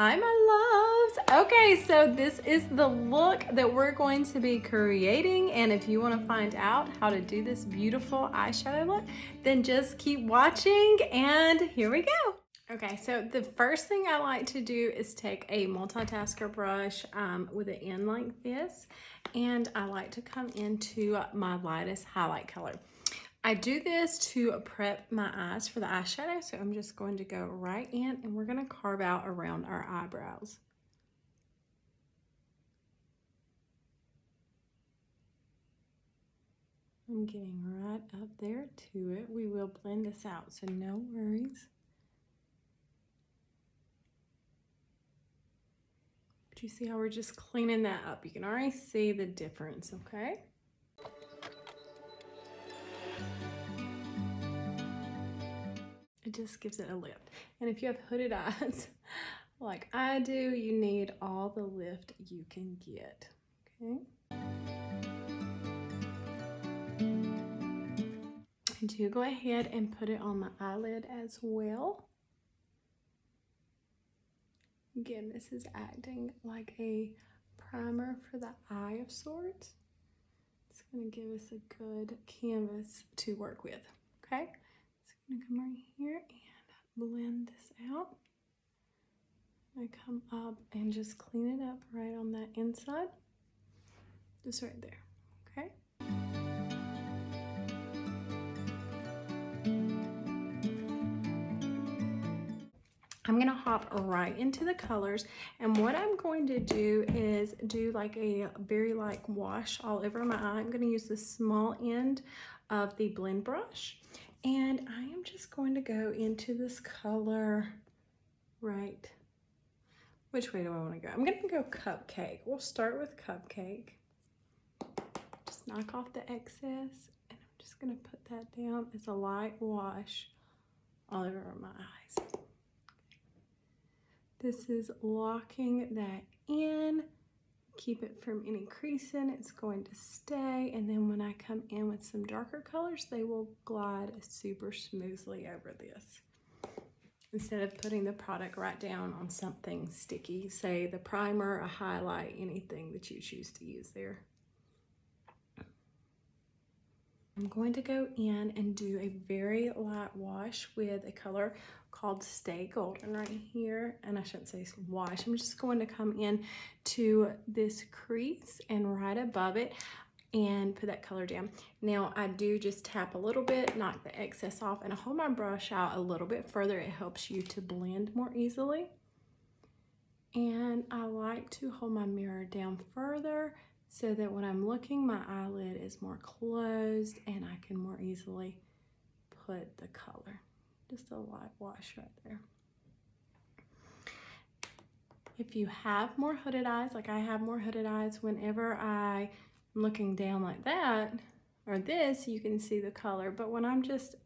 Hi, my loves. Okay, so this is the look that we're going to be creating. And if you want to find out how to do this beautiful eyeshadow look, then just keep watching and here we go. Okay, so the first thing I like to do is take a multitasker brush with an end like this, and I like to come into my lightest highlight color. I do this to prep my eyes for the eyeshadow, so I'm just going to go right in and we're going to carve out around our eyebrows. I'm getting right up there to it. We will blend this out, so no worries. But you see how we're just cleaning that up? You can already see the difference, okay? It just gives it a lift. And if you have hooded eyes like I do, you need all the lift you can get, okay? I do go ahead and put it on my eyelid as well. Again, this is acting like a primer for the eye of sorts. It's going to give us a good canvas to work with, okay? So I'm going to come right here and blend this out. I come up and just clean it up right on that inside, just right there, okay? I'm gonna hop right into the colors, and what I'm going to do is do like a very light wash all over my eye. I'm gonna use the small end of the blend brush, and I am just going to go into this color right. Which way do I want to go? I'm gonna go Cupcake. We'll start with Cupcake. Just knock off the excess, and I'm just gonna put that down as a light wash all over my eyes. This is locking that in, keep it from any creasing, it's going to stay, and then when I come in with some darker colors, they will glide super smoothly over this. Instead of putting the product right down on something sticky, say the primer, a highlight, anything that you choose to use there. I'm going to go in and do a very light wash with a color called Stay Golden right here. And I shouldn't say wash. I'm just going to come in to this crease and right above it and put that color down. Now I do just tap a little bit, knock the excess off, and I hold my brush out a little bit further. It helps you to blend more easily. And I like to hold my mirror down further so that when I'm looking, my eyelid is more closed and I can more easily put the color. Just a light wash right there. If you have more hooded eyes, like I have more hooded eyes, whenever I'm looking down like that, or this, you can see the color. But when I'm just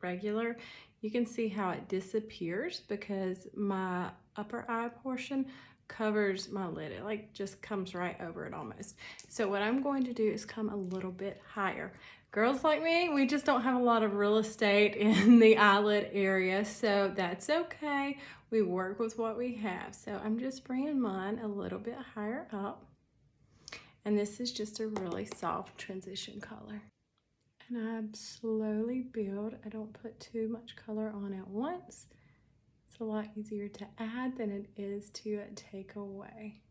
regular, you can see how it disappears because my upper eye portion covers my lid. It like just comes right over it almost. So what I'm going to do is come a little bit higher. Girls like me, we just don't have a lot of real estate in the eyelid area, so that's okay. We work with what we have. So I'm just bringing mine a little bit higher up. And this is just a really soft transition color. And I slowly build. I don't put too much color on at once. It's a lot easier to add than it is to take away.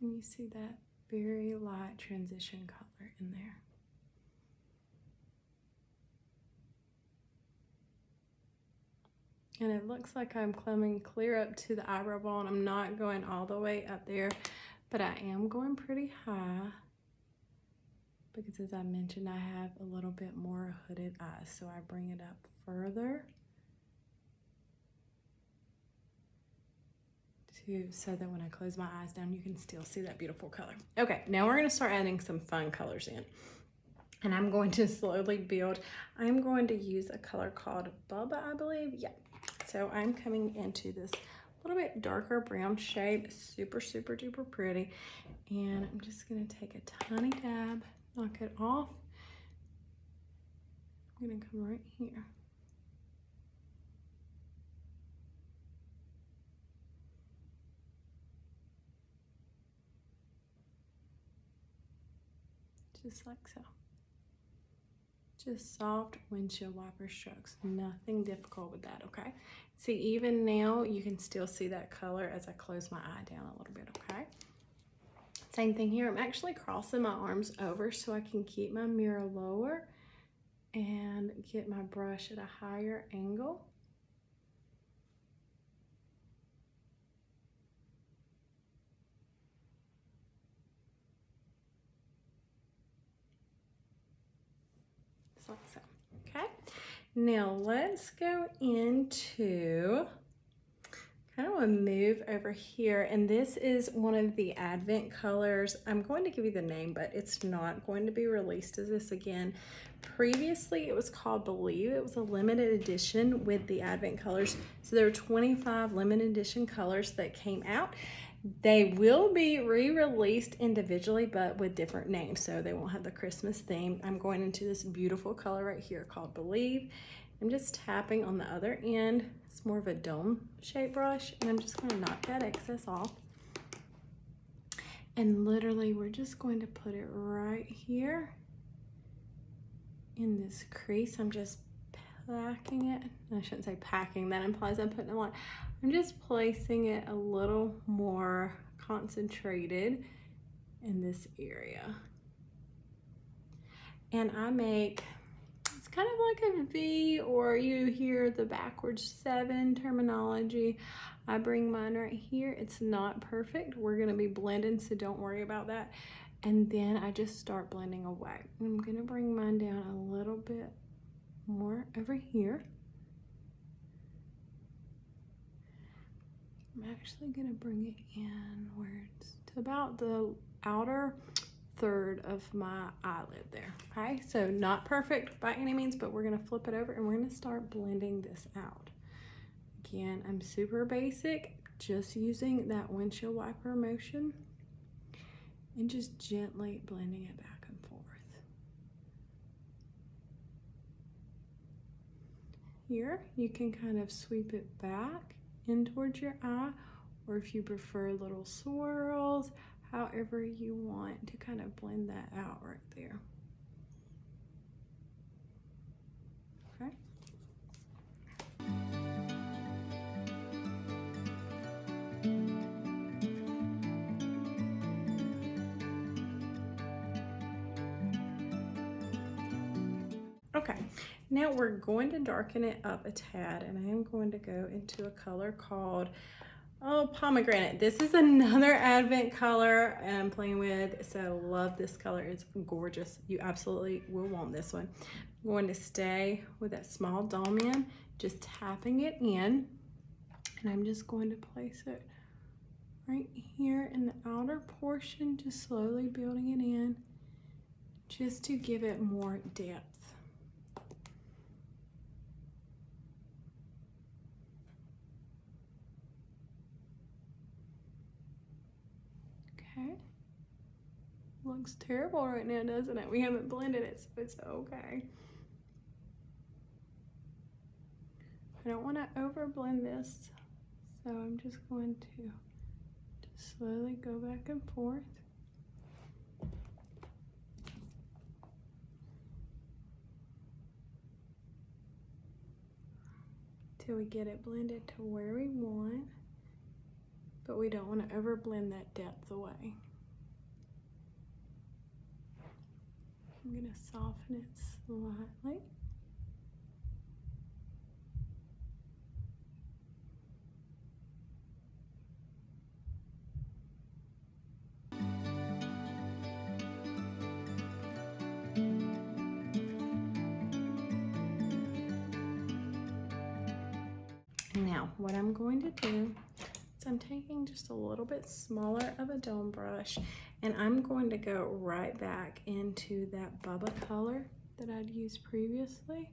And you see that very light transition color in there. And it looks like I'm coming clear up to the eyebrow bone. I'm not going all the way up there, but I am going pretty high because, as I mentioned, I have a little bit more hooded eyes, so I bring it up further so that when I close my eyes down, you can still see that beautiful color. Okay, now we're going to start adding some fun colors in. And I'm going to slowly build. I'm going to use a color called Bubba, I believe. Yeah. So I'm coming into this little bit darker brown shade. Super, super duper pretty. And I'm just going to take a tiny dab, knock it off. I'm going to come right here. just like so. Just soft windshield wiper strokes, nothing difficult with that, okay? See, even now you can still see that color as I close my eye down a little bit, okay? Same thing here, I'm actually crossing my arms over so I can keep my mirror lower and get my brush at a higher angle. Just like so, okay? Now let's go into, kind of want to move over here, and this is one of the Advent colors. I'm going to give you the name, but it's not going to be released as this again. Previously, it was called Believe. It was a limited edition with the Advent colors. So there were 25 limited edition colors that came out. They will be re-released individually, but with different names, so they won't have the Christmas theme. I'm going into this beautiful color right here called Believe. I'm just tapping on the other end. It's more of a dome shaped brush, and I'm just going to knock that excess off. And literally, we're just going to put it right here in this crease. I'm just packing it. I shouldn't say packing, that implies I'm putting a lot. I'm just placing it a little more concentrated in this area. And I make, it's kind of like a V, or you hear the backwards 7 terminology. I bring mine right here. It's not perfect. We're gonna be blending, so don't worry about that. And then I just start blending away. I'm gonna bring mine down a little bit more over here. I'm actually gonna bring it in where it's to about the outer third of my eyelid there, okay? So not perfect by any means, but we're gonna flip it over and we're gonna start blending this out. Again, I'm super basic, just using that windshield wiper motion and just gently blending it back and forth. Here, you can kind of sweep it back in towards your eye, or if you prefer little swirls, however you want to kind of blend that out right there. Okay. Okay, now we're going to darken it up a tad, and I am going to go into a color called pomegranate. This is another Advent color I'm playing with, so love this color. It's gorgeous. You absolutely will want this one. I'm going to stay with that small dome in, just tapping it in, and I'm just going to place it right here in the outer portion, just slowly building it in, just to give it more depth. Okay. Looks terrible right now, doesn't it? We haven't blended it, so it's okay. I don't want to over blend this, so I'm just going to just slowly go back and forth. Till we get it blended to where we want, but we don't want to over blend that depth away. I'm going to soften it slightly. Now, what I'm going to do is I'm taking just a little bit smaller of a dome brush, and I'm going to go right back into that Bubba color that I'd used previously.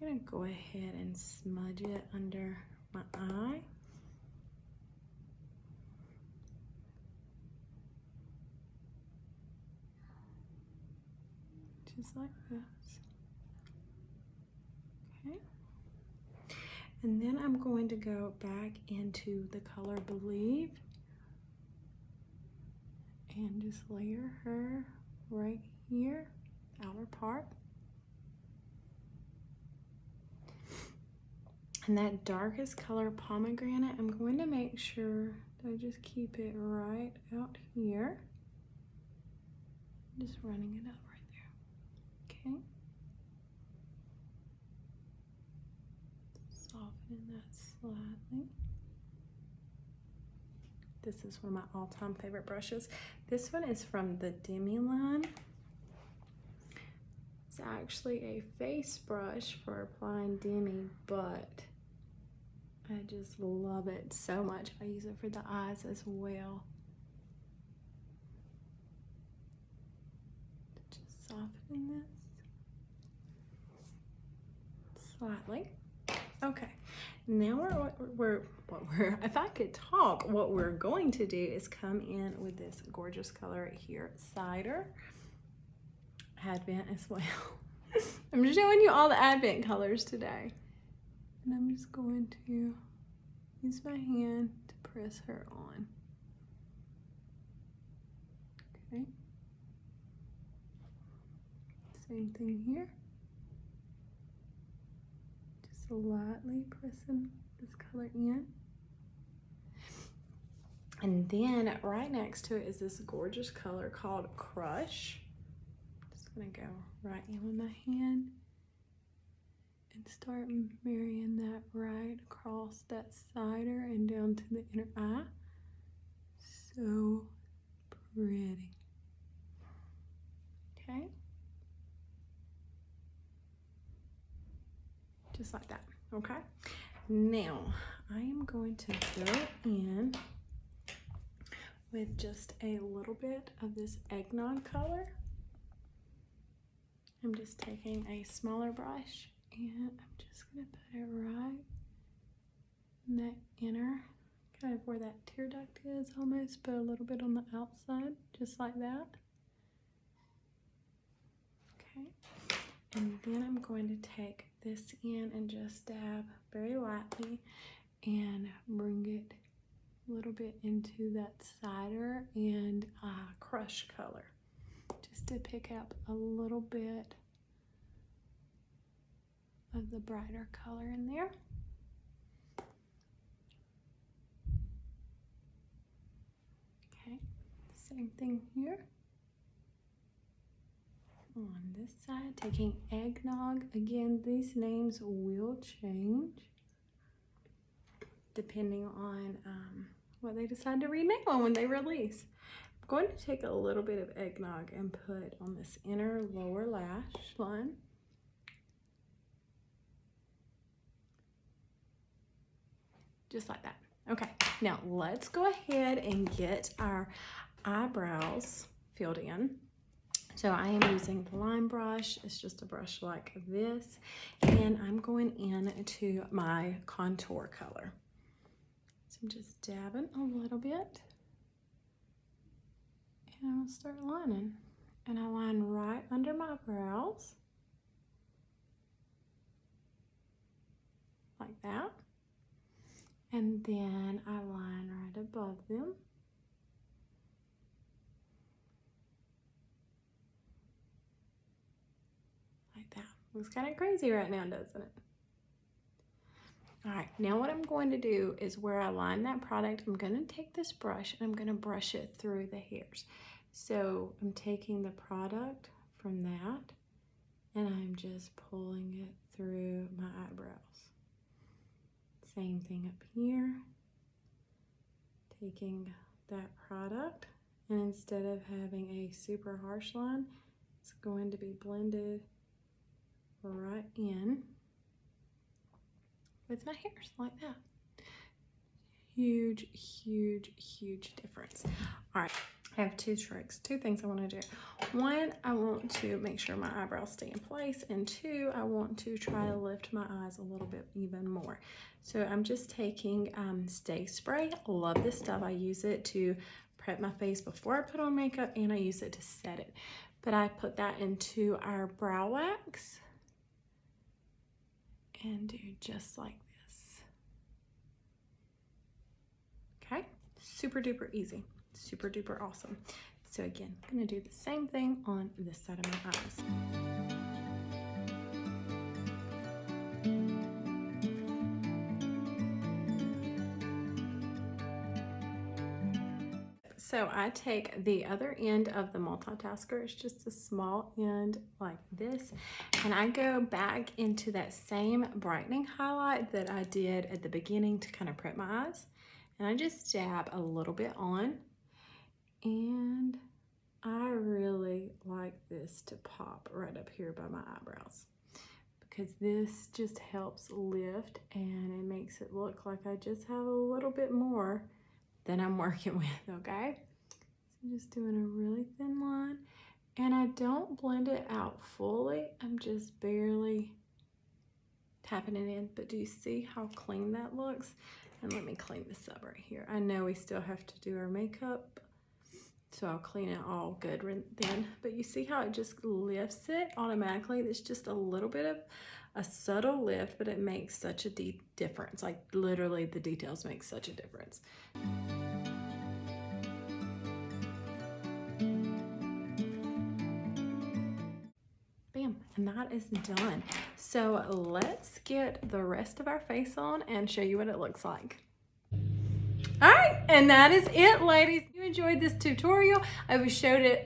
I'm going to go ahead and smudge it under my eye. Just like this. Okay. And then I'm going to go back into the color Believe and just layer her right here, outer part. And that darkest color, pomegranate, I'm going to make sure that I just keep it right out here. Just running it up right there, okay? Softening that slightly. This is one of my all-time favorite brushes. This one is from the Demi line. It's actually a face brush for applying Demi, but I just love it so much. I use it for the eyes as well. Just soften this slightly. Okay, now if I could talk, what we're going to do is come in with this gorgeous color right here, Cider. Advent as well. I'm just showing you all the Advent colors today. And I'm just going to use my hand to press her on. Okay. Same thing here. Just lightly pressing this color in. And then right next to it is this gorgeous color called Crush. Just gonna go right in with my hand and start marrying that right across that cider and down to the inner eye. So pretty. Okay. Just like that, okay? Now, I am going to go in with just a little bit of this eggnog color. I'm just taking a smaller brush and I'm just gonna put it right in that inner, kind of where that tear duct is almost, but a little bit on the outside, just like that. Okay, and then I'm going to take this in and just dab very lightly and bring it a little bit into that cider and Crush color, just to pick up a little bit of the brighter color in there. Okay, same thing here. On this side, taking eggnog. Again, these names will change depending on what they decide to rename them when they release. I'm going to take a little bit of eggnog and put on this inner lower lash line. Just like that. Okay, now let's go ahead and get our eyebrows filled in. So I am using the line brush. It's just a brush like this. And I'm going into my contour color. So I'm just dabbing a little bit. And I'm gonna start lining. And I line right under my brows. Like that. And then I line right above them. Like that. Looks kind of crazy right now, doesn't it? All right, now what I'm going to do is where I line that product, I'm gonna take this brush and I'm gonna brush it through the hairs. So I'm taking the product from that and I'm just pulling it through my eyebrows. Same thing up here. Taking that product and instead of having a super harsh line, it's going to be blended right in with my hairs like that. Huge, huge, huge difference. All right, I have two things I want to do. One, I want to make sure my eyebrows stay in place, and two, I want to try to lift my eyes a little bit even more. So I'm just taking Stay Spray. I love this stuff. I use it to prep my face before I put on makeup, and I use it to set it. But I put that into our brow wax and do just like this. Okay, super duper easy, super duper awesome. So again, I'm gonna do the same thing on this side of my eyes. So I take the other end of the multitasker, it's just a small end like this, and I go back into that same brightening highlight that I did at the beginning to kind of prep my eyes. And I just dab a little bit on, and I really like this to pop right up here by my eyebrows, because this just helps lift and it makes it look like I just have a little bit more than I'm working with, okay? So just doing a really thin line, and I don't blend it out fully. I'm just barely tapping it in, but do you see how clean that looks? And let me clean this up right here. I know we still have to do our makeup, so I'll clean it all good then, but you see how it just lifts it automatically? It's just a little bit of a subtle lift, but it makes such a difference. Like literally the details make such a difference. Bam, and that is done. So let's get the rest of our face on and show you what it looks like. All right, and that is it, ladies. If you enjoyed this tutorial, I showed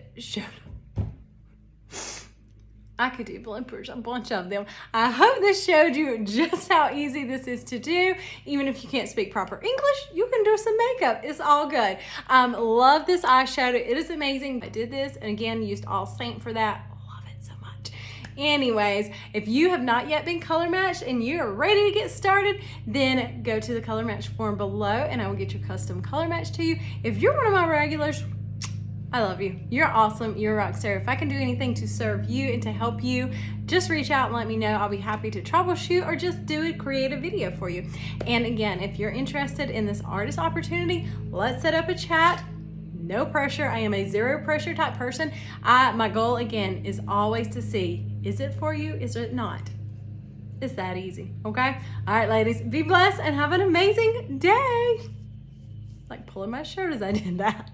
I could do bloopers, a bunch of them. I hope this showed you just how easy this is to do. Even if you can't speak proper English, you can do some makeup. It's all good. Love this eyeshadow. It is amazing. I did this, and again, used all Seint for that. Love it so much. Anyways, if you have not yet been color matched and you're ready to get started, then go to the color match form below, and I will get your custom color match to you. If you're one of my regulars, I love you. You're awesome. You're a rock star. If I can do anything to serve you and to help you, just reach out and let me know. I'll be happy to troubleshoot or just create a video for you. And again, if you're interested in this artist opportunity, let's set up a chat. No pressure. I am a zero pressure type person. My goal again is always to see, is it for you? Is it not? It's that easy. Okay. All right, ladies, be blessed and have an amazing day. Like pulling my shirt as I did that.